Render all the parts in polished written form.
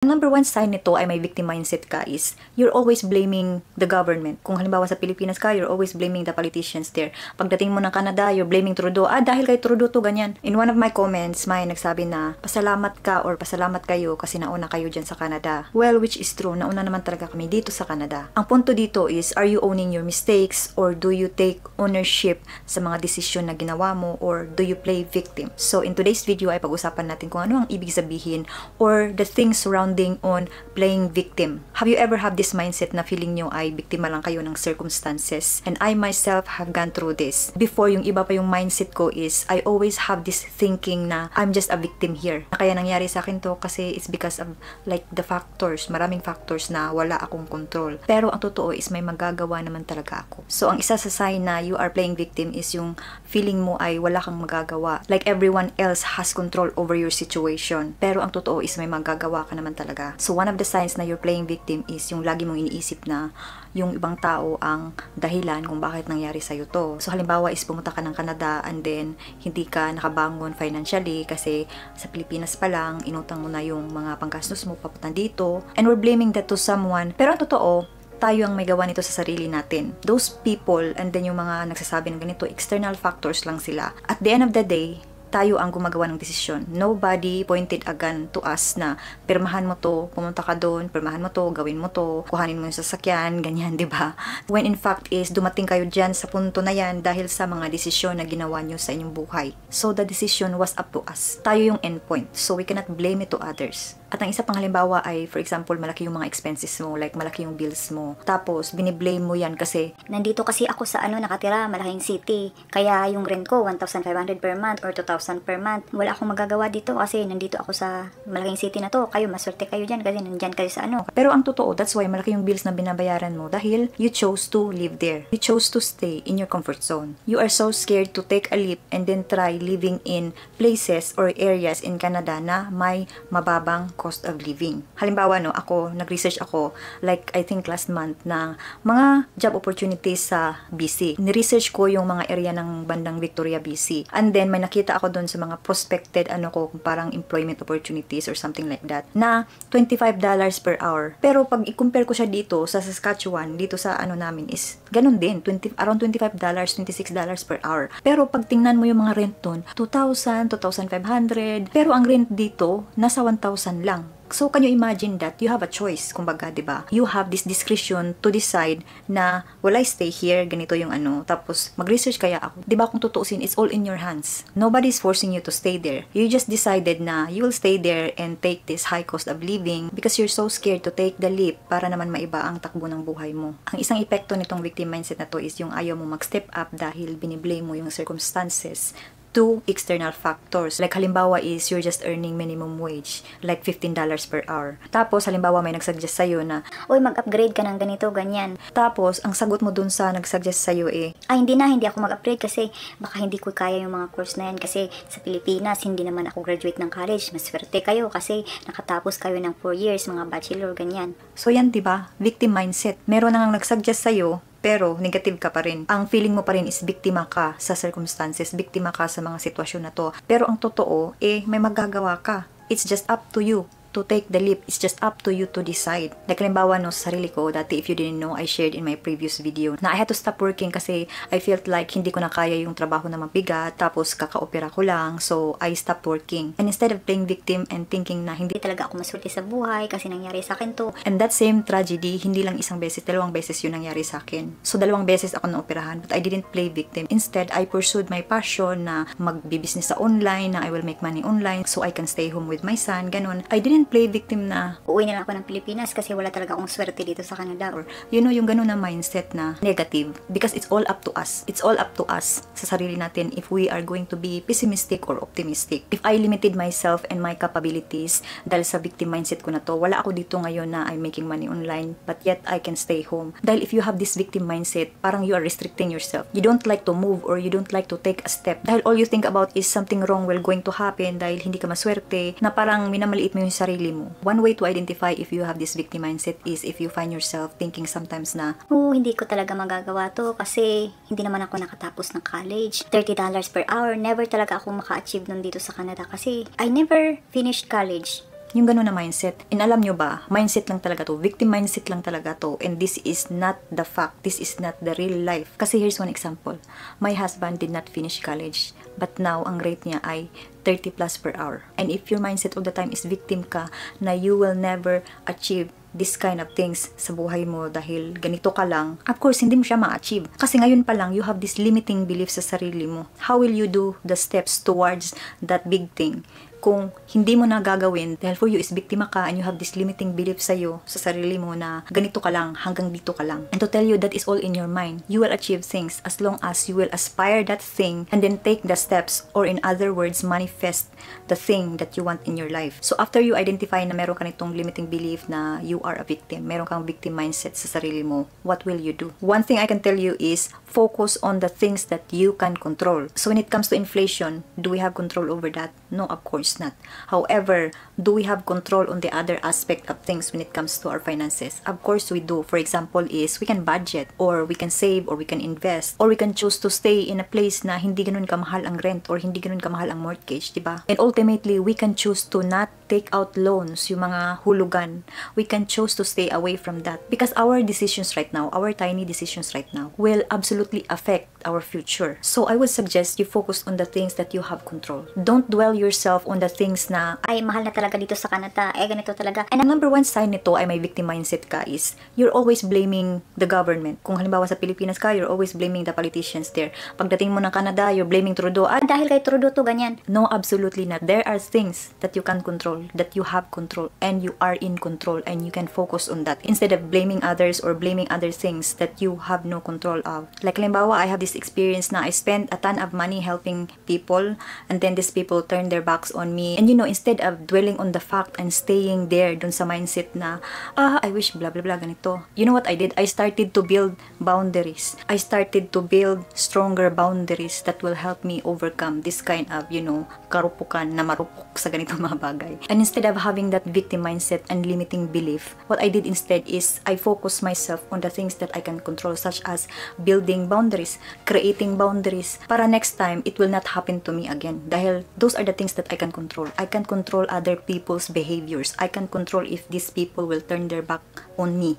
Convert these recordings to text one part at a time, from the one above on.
Number one sign nito ay may victim mindset ka is you're always blaming the government. Kung halimbawa sa Pilipinas ka, you're always blaming the politicians there. Pagdating mo ng Canada, you're blaming Trudeau. Dahil kay Trudeau to, ganyan. In one of my comments, may nagsabi na, pasalamat ka or pasalamat kayo kasi nauna kayo dyan sa Canada. Well, which is true. Nauna naman talaga kami dito sa Canada. Ang punto dito is, are you owning your mistakes or do you take ownership sa mga desisyon na ginawa mo or do you play victim? So, in today's video ay pag-usapan natin kung ano ang ibig sabihin or the things surrounding on playing victim. Have you ever have this mindset na feeling nyo ay biktima lang kayo ng circumstances? And I myself have gone through this. Before, yung iba pa yung mindset ko is, I always have this thinking na I'm just a victim here. Kaya nangyari sa akin to kasi it's because of like the factors, maraming factors na wala akong control. Pero ang totoo is may magagawa naman talaga ako. So ang isa sa sign na you are playing victim is yung feeling mo ay wala kang magagawa. Like everyone else has control over your situation. Pero ang totoo is may magagawa ka naman talaga. So one of the signs na you're playing victim is yung lagi mong iniisip na yung ibang tao ang dahilan kung bakit nangyari sa'yo to. So halimbawa is pumunta ka ng Canada and then hindi ka nakabangon financially kasi sa Pilipinas pa lang inutang mo na yung mga panggastos mo papunta dito and we're blaming that to someone. Pero ang totoo, tayo ang may gawa nito sa sarili natin. Those people and then yung mga nagsasabi ng ganito, external factors lang sila. At the end of the day, tayo ang gumagawa ng desisyon. Nobody pointed a gun to us na pirmahan mo to, pumunta ka doon, pirmahan mo to, gawin mo to, kuhanin mo yung sasakyan, ganyan, di ba? When in fact is, dumating kayo dyan sa punto na yan dahil sa mga desisyon na ginawa nyo sa inyong buhay. So, the decision was up to us. Tayo yung endpoint. So, we cannot blame it to others. At ang isa pang halimbawa ay, for example, malaki yung mga expenses mo, like malaki yung bills mo. Tapos, biniblame mo yan kasi, nandito kasi ako sa nakatira, malaking city. Kaya yung rent ko, 1,500 per month or 2,000 per month. Wala akong magagawa dito kasi nandito ako sa malaking city na to. Kayo, maswerte kayo dyan kasi nandyan kayo sa Pero ang totoo, that's why malaki yung bills na binabayaran mo dahil you chose to live there. You chose to stay in your comfort zone. You are so scared to take a leap and then try living in places or areas in Canada na may mababang cost of living. Halimbawa, ako, nag-research ako, like, I think last month, na mga job opportunities sa BC. Ni-research ko yung mga area ng bandang Victoria, BC. And then, may nakita ako doon sa mga prospected, parang employment opportunities or something like that, na $25 per hour. Pero, pag i-compare ko siya dito, sa Saskatchewan, dito sa namin is, ganun din, around $25, $26 per hour. Pero, pag tingnan mo yung mga rent doon, 2,000, 2,500, pero ang rent dito, nasa 1,000 lang. So, can you imagine that? You have a choice, kumbaga, diba? You have this discretion to decide na, will I stay here? Ganito yung tapos, mag-research kaya ako. Diba kung tutuusin, it's all in your hands. Nobody's forcing you to stay there. You just decided na you will stay there and take this high cost of living because you're so scared to take the leap para naman maiba ang takbo ng buhay mo. Ang isang epekto nitong victim mindset na to is yung ayaw mo mag-step up dahil biniblame mo yung circumstances to external factors. Like halimbawa is you're just earning minimum wage, like $15 per hour. Tapos halimbawa may nagsuggest sa'yo na, uy, mag-upgrade ka ng ganito, ganyan. Tapos ang sagot mo dun sa nagsuggest sa'yo hindi ako mag-upgrade kasi baka hindi ko kaya yung mga course na yan kasi sa Pilipinas, hindi naman ako graduate ng college. Maswerte kayo kasi nakatapos kayo ng 4 years, mga bachelor, ganyan. So yan, diba? Victim mindset. Meron nang nagsuggest sa'yo, pero negative ka pa rin. Ang feeling mo pa rin is biktima ka sa circumstances, biktima ka sa mga sitwasyon na to. Pero ang totoo, may magagawa ka. It's just up to you to take the leap. It's just up to you to decide. Like, halimbawa, sa sarili ko, dati, if you didn't know, I shared in my previous video na I had to stop working kasi I felt like hindi ko na kaya yung trabaho na mabigat, tapos kaka-opera ko lang, so I stopped working. And instead of playing victim and thinking na hindi talaga ako maswerte sa buhay kasi nangyari sa akin to. And that same tragedy, hindi lang isang beses, 2 beses yun nangyari sa akin. So, 2 beses ako na-operahan, but I didn't play victim. Instead, I pursued my passion na mag-business sa online, na I will make money online so I can stay home with my son, ganun. I didn't play victim na uuwi na lang ako ng Pilipinas kasi wala talaga akong swerte dito sa Canada. Or, yung ganun na mindset na negative because it's all up to us. It's all up to us sa sarili natin if we are going to be pessimistic or optimistic. If I limited myself and my capabilities dahil sa victim mindset ko na to, wala ako dito ngayon na I'm making money online but yet I can stay home. Dahil if you have this victim mindset, parang you are restricting yourself. You don't like to move or you don't like to take a step. Dahil all you think about is something wrong will going to happen dahil hindi ka maswerte na parang minamaliit mo yung sarili mo. One way to identify if you have this victim mindset is if you find yourself thinking sometimes na, hindi ko talaga magagawa to kasi hindi naman ako nakatapos ng college. $30 per hour, never talaga ako maka-achieve nun dito sa Canada kasi I never finished college. Yung ganun na mindset. And alam nyo ba, mindset lang talaga to. Victim mindset lang talaga to. And this is not the fact. This is not the real life. Kasi here's one example. My husband did not finish college. But now, ang rate niya ay 30 plus per hour. And if your mindset all the time is victim ka, na you will never achieve this kind of things sa buhay mo dahil ganito ka lang, of course, hindi mo siya ma-achieve. Kasi ngayon pa lang, you have this limiting belief sa sarili mo. How will you do the steps towards that big thing? Kung hindi mo na gagawin, dahil for you is biktima ka and you have this limiting belief sa'yo, sa sarili mo na ganito ka lang, hanggang dito ka lang. And to tell you that is all in your mind. You will achieve things as long as you will aspire that thing and then take the steps, or in other words, manifest the thing that you want in your life. So after you identify na meron ka nitong limiting belief na you are a victim, meron kang victim mindset sa sarili mo, what will you do? One thing I can tell you is focus on the things that you can control. So when it comes to inflation, do we have control over that? No, of course not. However, do we have control on the other aspect of things when it comes to our finances? Of course we do. For example is, we can budget, or we can save, or we can invest, or we can choose to stay in a place na hindi ganun kamahal ang rent, or hindi ganun kamahal ang mortgage, diba? And ultimately, we can choose to not take out loans, yung mga hulugan. We can choose to stay away from that. Because our decisions right now, our tiny decisions right now, will absolutely affect our future. So I would suggest you focus on the things that you have control. Don't dwell yourself on the things na, Ay, mahal na talaga dito sa Canada. Ganito talaga. and ang number one sign nito ay may victim mindset ka is, you're always blaming the government. Kung halimbawa sa Pilipinas ka, you're always blaming the politicians there. Pagdating mo ng Canada, you're blaming Trudeau. Dahil kay Trudeau to, ganyan. No, absolutely not. There are things that you can control, that you have control, and you are in control, and you can focus on that instead of blaming others or blaming other things that you have no control of. Like halimbawa, I have this experience na I spent a ton of money helping people, and then these people turn their backs on me. And you know, instead of dwelling on the fact and staying there dun sa mindset na, I wish blah blah blah ganito. You know what I did? I started to build boundaries. I started to build stronger boundaries that will help me overcome this kind of, you know, karupukan na marupok sa ganitong mga bagay. And instead of having that victim mindset and limiting belief, what I did instead is I focus myself on the things that I can control, such as building boundaries, creating boundaries, para next time it will not happen to me again. Dahil those are the things that I can control. I can control other people's behaviors. I can control if these people will turn their back on me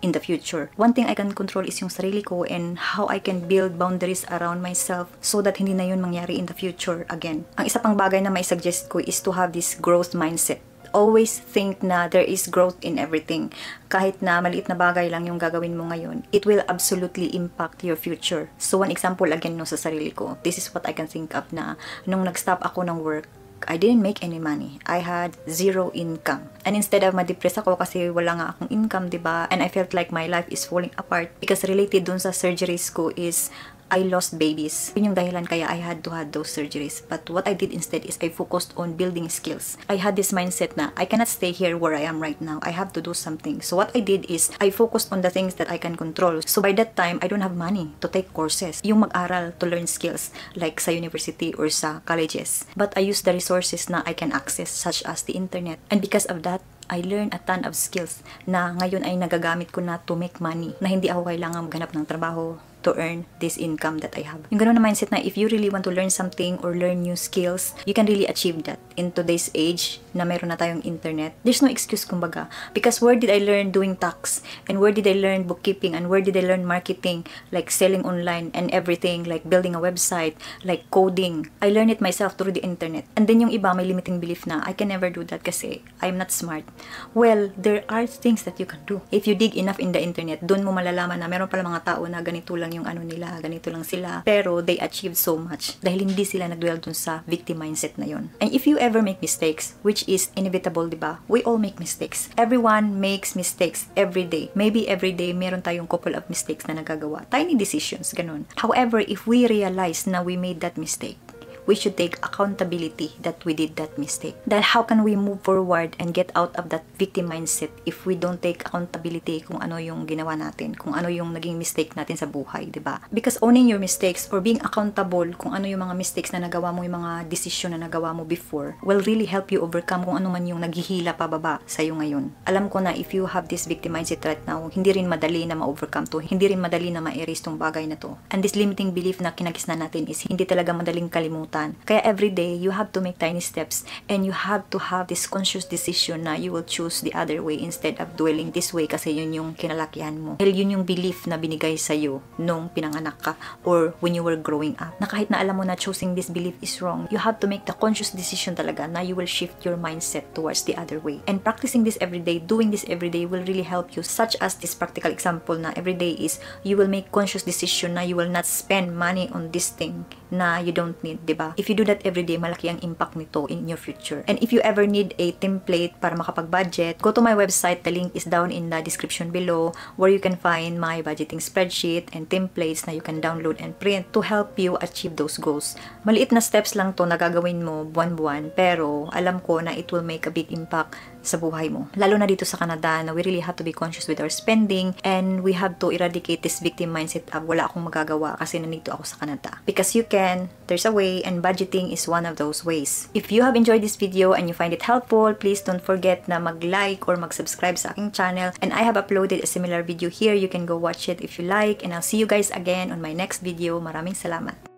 in the future. One thing I can control is yung sarili ko and how I can build boundaries around myself so that hindi na yun mangyari in the future again. Ang isa pang bagay na may suggest ko is to have this growth mindset. Always think na there is growth in everything. Kahit na maliit na bagay lang yung gagawin mo ngayon, it will absolutely impact your future. So one example again no sa sarili ko, this is what I can think of na nung nag-stop ako ng work, I didn't make any money. I had zero income. And instead of ma-depress ako kasi wala nga akong income, diba? And I felt like my life is falling apart because related dun sa surgeries ko is I lost babies. Yun yung dahilan kaya I had to have those surgeries. But what I did instead is I focused on building skills. I had this mindset na I cannot stay here where I am right now. I have to do something. So what I did is I focused on the things that I can control. So by that time, I don't have money to take courses. Yung mag-aral to learn skills like sa university or sa colleges. But I use the resources na I can access such as the internet. And because of that, I learned a ton of skills na ngayon ay nagagamit ko na to make money. Na hindi ako kailangan maghanap ng trabaho to earn this income that I have. Yung ganun na mindset na if you really want to learn something or learn new skills, you can really achieve that in today's age na meron na tayong internet. There's no excuse kumbaga. Because where did I learn doing tax? And where did I learn bookkeeping? And where did I learn marketing? Like selling online and everything. Like building a website. Like coding. I learned it myself through the internet. And then yung iba may limiting belief na I can never do that kasi I'm not smart. Well, there are things that you can do. If you dig enough in the internet, doon mo malalaman na meron pala mga tao na ganito lang yung ano nila, ganito lang sila. Pero they achieved so much dahil hindi sila nagdwell dun sa victim mindset na yun. And if you ever make mistakes, which is inevitable, diba? We all make mistakes. Everyone makes mistakes every day. Maybe every day, meron tayong couple of mistakes na nagagawa. Tiny decisions, ganun. However, if we realize na we made that mistake, we should take accountability that we did that mistake. Dahil how can we move forward and get out of that victim mindset if we don't take accountability kung ano yung ginawa natin, kung ano yung naging mistake natin sa buhay, diba? Because owning your mistakes or being accountable kung ano yung mga mistakes na nagawa mo, yung mga decision na nagawa mo before, will really help you overcome kung ano man yung naghihila pababa sa'yo ngayon. Alam ko na if you have this victim mindset right now, hindi rin madali na ma-overcome to, hindi rin madali na ma-erase tong bagay na to. And this limiting belief na kinagisnan natin is hindi talaga madaling kalimutan nakalimutan. Kaya everyday, you have to make tiny steps and you have to have this conscious decision na you will choose the other way instead of dwelling this way kasi yun yung kinalakihan mo. Dahil yun yung belief na binigay sa'yo nung pinanganak ka or when you were growing up. Na kahit na alam mo na choosing this belief is wrong, you have to make the conscious decision talaga na you will shift your mindset towards the other way. And practicing this everyday, doing this everyday will really help you, such as this practical example na everyday is you will make conscious decision na you will not spend money on this thing na you don't need, diba? If you do that everyday, malaki ang impact nito in your future. And if you ever need a template para makapag-budget, go to my website. The link is down in the description below where you can find my budgeting spreadsheet and templates na you can download and print to help you achieve those goals. Maliit na steps lang to na gagawin mo buwan-buwan, pero alam ko na it will make a big impact sa buhay mo. Lalo na dito sa Canada na we really have to be conscious with our spending and we have to eradicate this victim mindset of wala akong magagawa kasi nandito ako sa Canada. Because you can, there's a way, and budgeting is one of those ways. If you have enjoyed this video and you find it helpful, please don't forget na mag-like or mag-subscribe sa aking channel. And I have uploaded a similar video here. You can go watch it if you like. And I'll see you guys again on my next video. Maraming salamat.